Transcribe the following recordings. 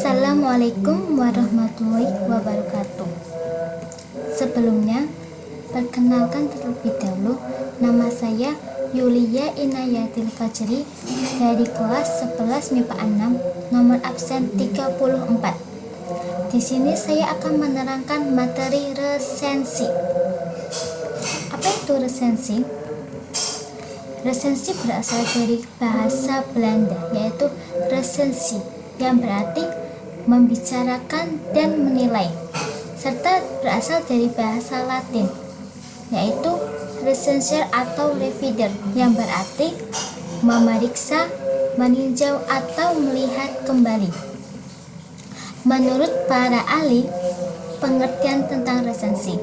Assalamualaikum warahmatullahi wabarakatuh. Sebelumnya, perkenalkan terlebih dahulu, nama saya Yulia Inayatil Fajri dari kelas 11 MIPA 6, nomor absen 34. Di sini saya akan menerangkan materi resensi. Apa itu resensi? Resensi berasal dari bahasa Belanda, yaitu resensie, yang berarti membicarakan dan menilai, serta berasal dari bahasa Latin, yaitu recensor atau revider, yang berarti memeriksa, meninjau atau melihat kembali. Menurut para ahli, pengertian tentang resensi.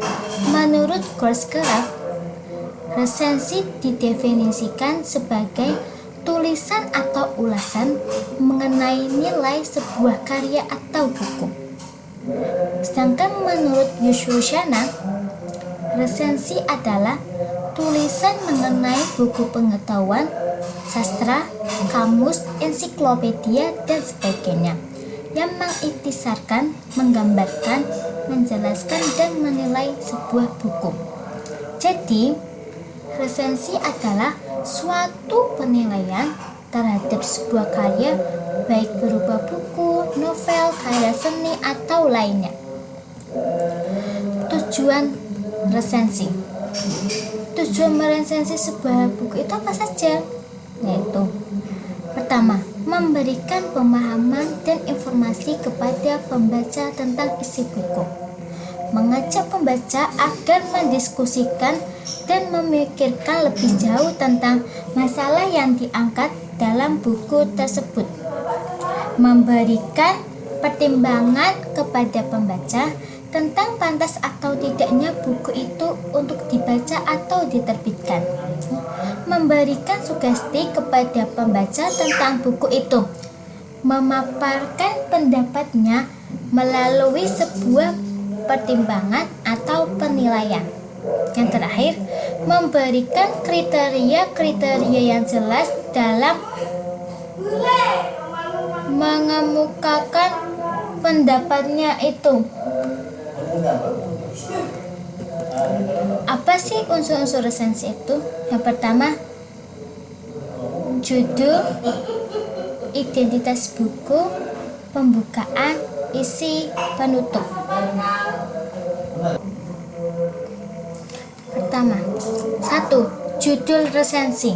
Menurut Grossgraf, resensi didefinisikan sebagai tulisan atau ulasan mengenai nilai sebuah karya atau buku. Sedangkan menurut Yusushana, resensi adalah tulisan mengenai buku pengetahuan, sastra, kamus, ensiklopedia, dan sebagainya, yang mengikhtisarkan, menggambarkan, menjelaskan, dan menilai sebuah buku. Jadi, resensi adalah suatu penilaian terhadap sebuah karya, baik berupa buku, novel, karya seni, atau lainnya. Tujuan resensi. Tujuan meresensi sebuah buku itu apa saja? Yaitu, pertama, memberikan pemahaman dan informasi kepada pembaca tentang isi buku, mengajak pembaca agar mendiskusikan dan memikirkan lebih jauh tentang masalah yang diangkat dalam buku tersebut, memberikan pertimbangan kepada pembaca tentang pantas atau tidaknya buku itu untuk dibaca atau diterbitkan, memberikan sugesti kepada pembaca tentang buku itu, memaparkan pendapatnya melalui sebuah pertimbangan atau penilaian. Yang terakhir, memberikan kriteria-kriteria yang jelas dalam mengemukakan pendapatnya itu. Apa sih unsur-unsur resensi itu? Yang pertama, judul, identitas buku, pembukaan, isi, penutup. Pertama, 1. Judul resensi.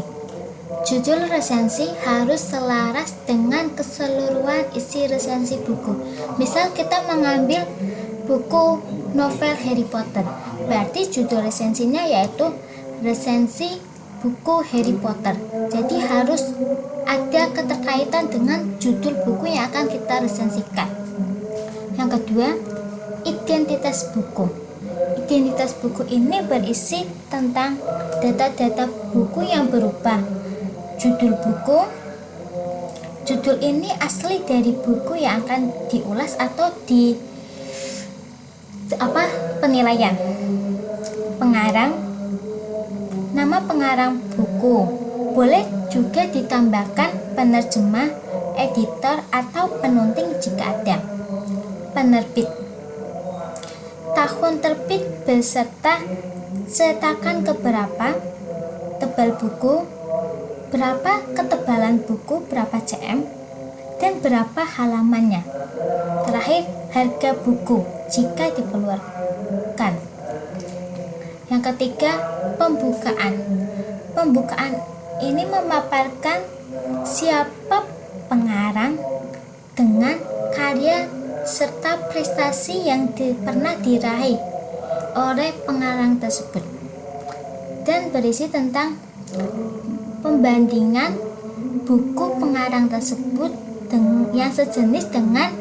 Judul resensi harus selaras dengan keseluruhan isi resensi buku. Misal kita mengambil buku novel Harry Potter, berarti judul resensinya yaitu resensi buku Harry Potter. Jadi harus ada keterkaitan dengan judul buku yang akan kita resensikan. Yang kedua, identitas buku. Identitas buku ini berisi tentang data-data buku yang berubah. Judul buku. Judul ini asli dari buku yang akan diulas atau penilaian. Pengarang, nama pengarang buku. Boleh juga ditambahkan penerjemah, editor, atau penunting jika ada. Penerbit, tahun terbit beserta cetakan keberapa, tebal buku, berapa ketebalan buku, berapa cm, dan berapa halamannya. Terakhir, harga buku jika dikeluarkan. Yang ketiga, pembukaan. Pembukaan ini memaparkan siapa pengarang dengan karya serta prestasi yang pernah diraih oleh pengarang tersebut, dan berisi tentang pembandingan buku pengarang tersebut yang sejenis dengan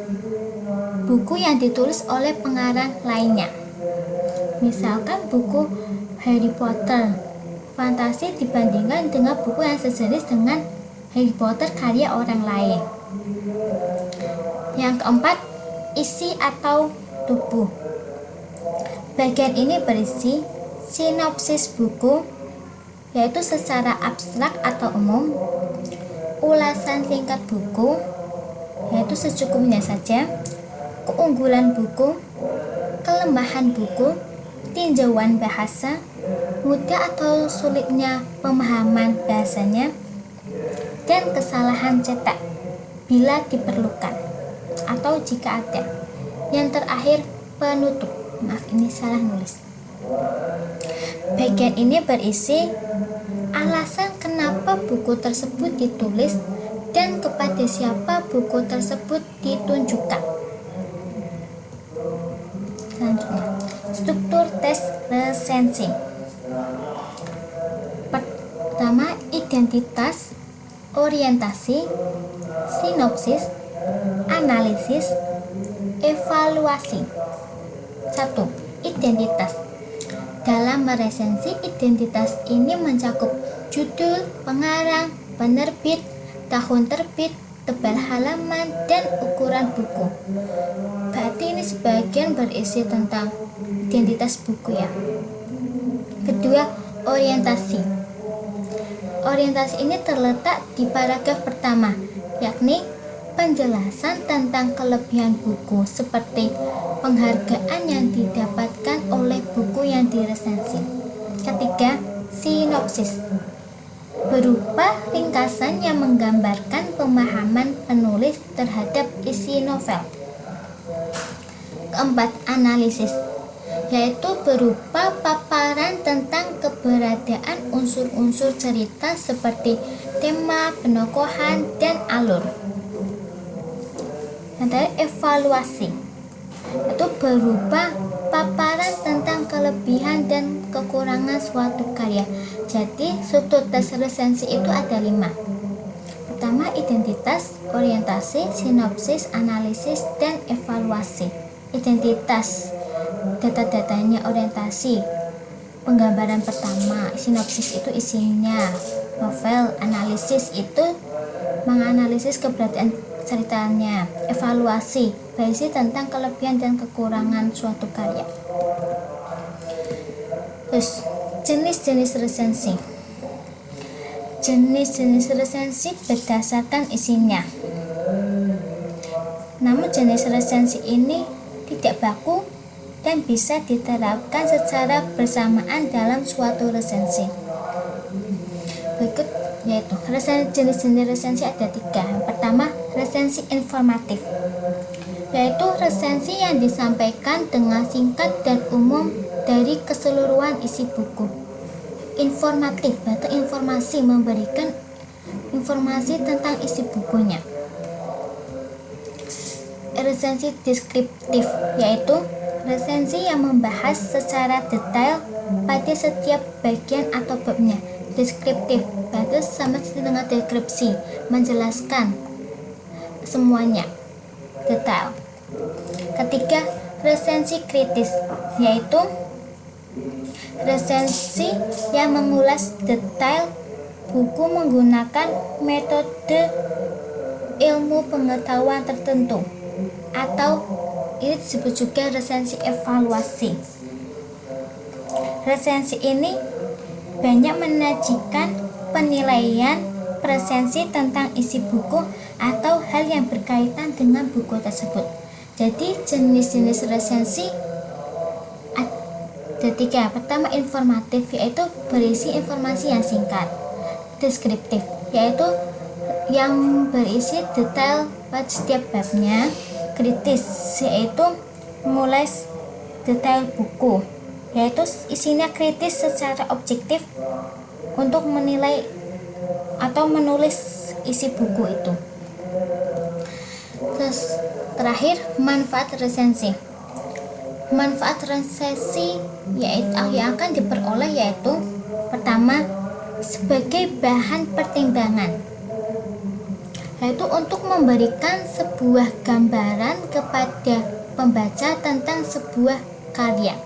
buku yang ditulis oleh pengarang lainnya. Misalkan buku Harry Potter fantasi dibandingkan dengan buku yang sejenis dengan Harry Potter karya orang lain. Yang keempat, isi atau tubuh. Bagian ini berisi sinopsis buku, yaitu secara abstrak atau umum, ulasan singkat buku, yaitu secukupnya saja, keunggulan buku, kelemahan buku, tinjauan bahasa, mudah atau sulitnya pemahaman bahasanya, dan kesalahan cetak bila diperlukan atau jika ada. Yang terakhir, penutup. Maaf, ini salah nulis. Bagian ini berisi alasan kenapa buku tersebut ditulis dan kepada siapa buku tersebut ditunjukkan. Selanjutnya, struktur tes resensi. Pertama, identitas, orientasi, sinopsis, analisis, evaluasi. 1. Identitas. Dalam meresensi, identitas ini mencakup judul, pengarang, penerbit, tahun terbit, tebal halaman, dan ukuran buku. Berarti ini sebagian berisi tentang identitas buku ya. Kedua, orientasi. Orientasi ini terletak di paragraf pertama, yakni penjelasan tentang kelebihan buku seperti penghargaan yang didapatkan oleh buku yang diresensi. Ketiga, sinopsis. Berupa ringkasan yang menggambarkan pemahaman penulis terhadap isi novel. Keempat, analisis, yaitu berupa paparan tentang keberadaan unsur-unsur cerita seperti tema, penokohan, dan alur. Nanti evaluasi, itu berupa paparan tentang kelebihan dan kekurangan suatu karya. Jadi struktur tes resensi itu ada 5. Pertama, identitas, orientasi, sinopsis, analisis, dan evaluasi. Identitas, data-datanya, orientasi, penggambaran pertama, sinopsis itu isinya novel, analisis itu menganalisis keberadaan ceritanya, evaluasi berisi tentang kelebihan dan kekurangan suatu karya. Terus jenis-jenis resensi. Jenis-jenis resensi berdasarkan isinya. Namun jenis resensi ini tidak baku dan bisa diterapkan secara bersamaan dalam suatu resensi. Berikut yaitu jenis-jenis resensi ada 3. Yang pertama, resensi informatif, yaitu resensi yang disampaikan dengan singkat dan umum dari keseluruhan isi buku. Informatif atau informasi, memberikan informasi tentang isi bukunya. Resensi deskriptif, yaitu resensi yang membahas secara detail pada setiap bagian atau babnya. Deskriptif itu sama seperti dengan deskripsi, menjelaskan semuanya detail. Ketiga, resensi kritis, yaitu resensi yang mengulas detail buku menggunakan metode ilmu pengetahuan tertentu, atau ini disebut juga resensi evaluasi. Resensi ini banyak menyajikan penilaian presensi tentang isi buku atau hal yang berkaitan dengan buku tersebut. Jadi jenis-jenis resensi ada 3. Pertama, informatif, yaitu berisi informasi yang singkat. Deskriptif, yaitu yang berisi detail pada setiap babnya. Kritis, yaitu mengulas detail buku, yaitu isinya kritis secara objektif untuk menilai atau menulis isi buku itu. Terus terakhir, manfaat resensi. Manfaat resensi yang akan diperoleh yaitu pertama, sebagai bahan pertimbangan, yaitu untuk memberikan sebuah gambaran kepada pembaca tentang sebuah karya.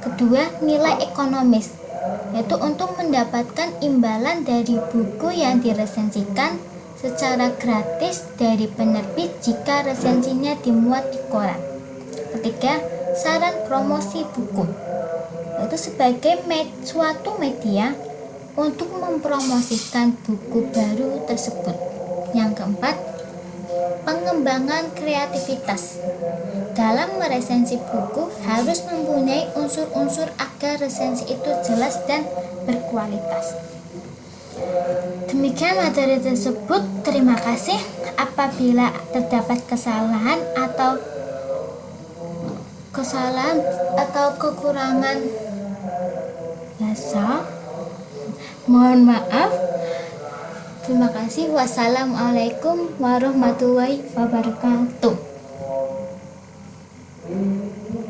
Kedua, nilai ekonomis, yaitu untuk mendapatkan imbalan dari buku yang diresensikan secara gratis dari penerbit jika resensinya dimuat di koran. Ketiga, saran promosi buku, yaitu sebagai suatu media untuk mempromosikan buku baru tersebut. Yang keempat, pengembangan kreativitas. Dalam meresensi buku harus mempunyai unsur-unsur agar resensi itu jelas dan berkualitas. Demikian materi tersebut. Terima kasih. Apabila terdapat kesalahan atau kekurangan bahasa, mohon maaf. Terima kasih. Wassalamualaikum warahmatullahi wabarakatuh.